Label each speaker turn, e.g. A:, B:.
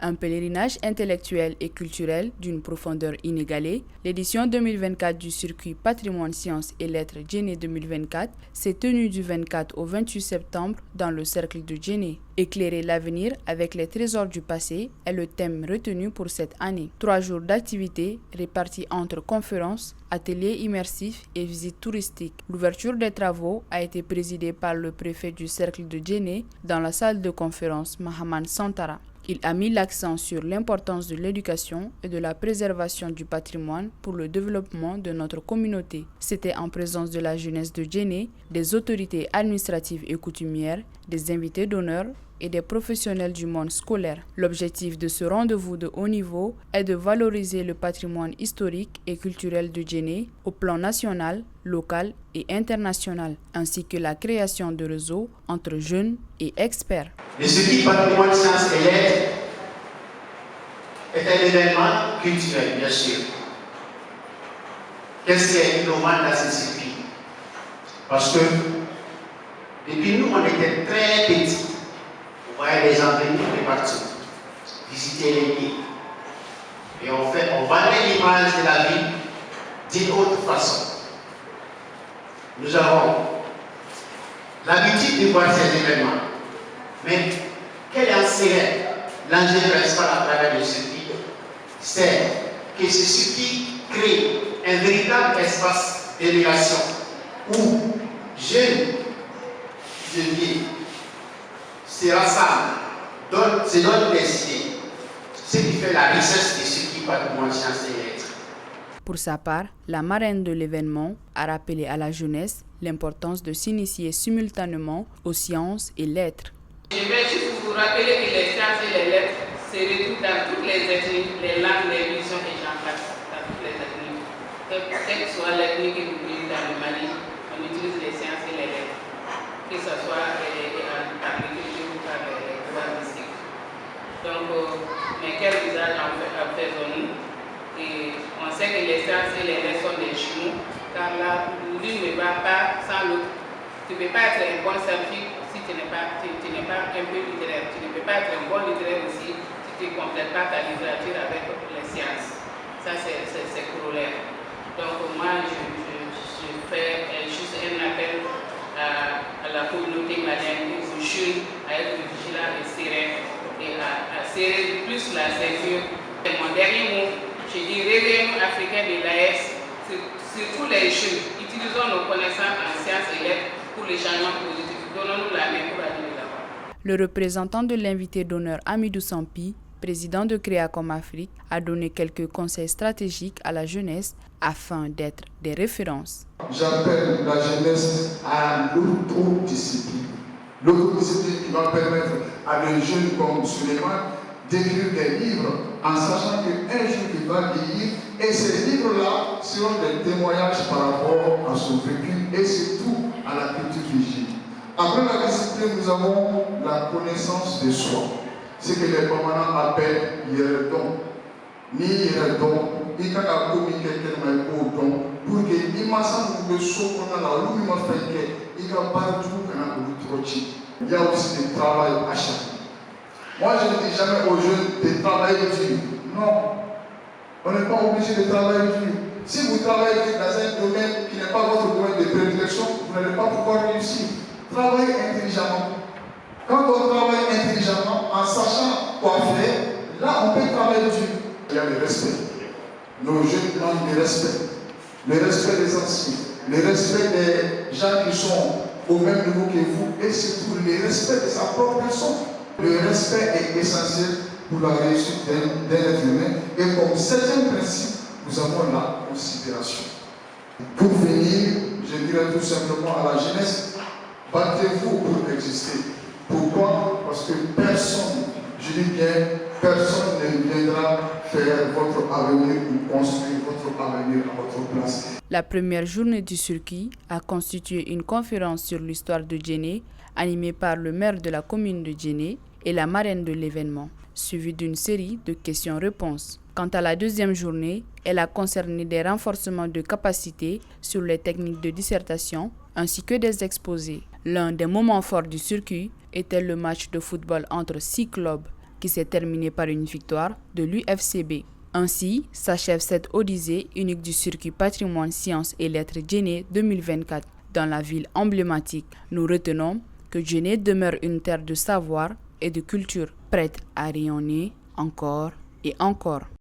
A: Un pèlerinage intellectuel et culturel d'une profondeur inégalée, l'édition 2024 du circuit Patrimoine Sciences et Lettres Djenné 2024 s'est tenue du 24 au 28 septembre dans le cercle de Djenné. Éclairer l'avenir avec les trésors du passé est le thème retenu pour cette année. 3 jours d'activités répartis entre conférences, ateliers immersifs et visites touristiques. L'ouverture des travaux a été présidée par le préfet du cercle de Djenné dans la salle de conférence Mahaman Santara. Il a mis l'accent sur l'importance de l'éducation et de la préservation du patrimoine pour le développement de notre communauté. C'était en présence de la jeunesse de Djenné, des autorités administratives et coutumières, des invités d'honneur et des professionnels du monde scolaire. L'objectif de ce rendez-vous de haut niveau est de valoriser le patrimoine historique et culturel de Djenné au plan national, local et international, ainsi que la création de réseaux entre jeunes et experts.
B: Le circuit Patrimoine Sciences et Lettres est un événement culturel, bien sûr. Qu'est-ce qui est innovant dans ce circuit? Parce que depuis nous, on était très petits. Vous voyez les gens venir de partout, visiter les lieux. Et on vendait l'image de la ville d'une autre façon. Nous avons l'habitude de voir ces événements. Mais quel serait l'enjeu principal à travers le circuit? C'est que ce circuit crée un véritable espace de relation où jeunes et vieux se rassemblent, se donnent des idées, ce qui fait la richesse du circuit Patrimoine Sciences et Lettres.
A: Pour sa part, la marraine de l'événement a rappelé à la jeunesse l'importance de s'initier simultanément aux sciences et lettres.
C: Je vais juste vous rappeler que les sciences et les lettres se retrouvent dans toutes les ethnies, les langues, les religions et j'en passe, dans toutes les ethnies. Quelle que soit l'ethnie que vous voulez dans le Mali, on utilise les sciences et les lettres, que ce soit en agriculture ou par les droits mystiques. Donc, mais quel usage en faisons-nous? Et on sait que les sciences et les lettres sont des jumeaux, car là, l'une ne va pas sans l'autre. Tu ne peux pas être un bon scientifique si tu n'es pas un peu littéraire. Tu ne peux pas être un bon littéraire aussi si tu ne complètes pas ta littérature avec les sciences. Ça, c'est corollaire. Donc, moi, je fais juste un appel à la communauté malienne, aux jeunes, à être vigilants et sereins, et à serrer plus la ceinture. Et mon dernier mot, je dis réveillons africains de l'AS, surtout les jeunes. Utilisons nos connaissances en sciences et lettres pour les changements positifs. Donnons-nous la main pour aller de l'avant.
A: Le représentant de l'invité d'honneur Amidou Sampi, président de Créacom Afrique, a donné quelques conseils stratégiques à la jeunesse afin d'être des références.
D: J'appelle la jeunesse à l'autodiscipline. L'autodiscipline qui va permettre à des jeunes comme Suleiman d'écrire des livres en sachant qu'un jour il va lire et ces livres-là seront des témoignages par rapport à son vécu et surtout à la culture vigile. Après la discipline, nous avons la connaissance de soi. Ce que les permanents appellent Yéredon. Ni Yéredon, il y a communiqué quelqu'un don pour que l'immense de soi qu'on a là, où il m'a fait que il y a partout qu'on a voulu trop. Il y a aussi du travail acharné. Moi, je ne dis jamais aux jeunes de travailler dur. Non. On n'est pas obligé de travailler dur. Si vous travaillez dans un domaine qui n'est pas votre domaine de prédilection, vous n'allez pas pouvoir réussir. Travaillez intelligemment. Quand on travaille intelligemment, en sachant quoi faire, là, on peut travailler dur. Il y a le respect. Nos jeunes manquent de respect. Le respect des anciens. Le respect des gens qui sont au même niveau que vous. Et surtout, le respect de sa propre personne. Le respect est essentiel pour la réussite d'un être humain. Et comme septième principe, nous avons la considération. Pour finir, je dirais tout simplement à la jeunesse, battez-vous pour exister. Pourquoi? Parce que personne, je dis bien, personne ne viendra faire votre avenir ou construire votre avenir à votre place.
A: La première journée du circuit a constitué une conférence sur l'histoire de Djenné, animée par le maire de la commune de Djenné et la marraine de l'événement, suivie d'une série de questions-réponses. Quant à la deuxième journée, elle a concerné des renforcements de capacités sur les techniques de dissertation ainsi que des exposés. L'un des moments forts du circuit était le match de football entre 6 clubs, qui s'est terminée par une victoire de l'UFCB. Ainsi s'achève cette odyssée unique du circuit patrimoine, sciences et lettres Djenné 2024. Dans la ville emblématique, nous retenons que Djenné demeure une terre de savoir et de culture, prête à rayonner encore et encore.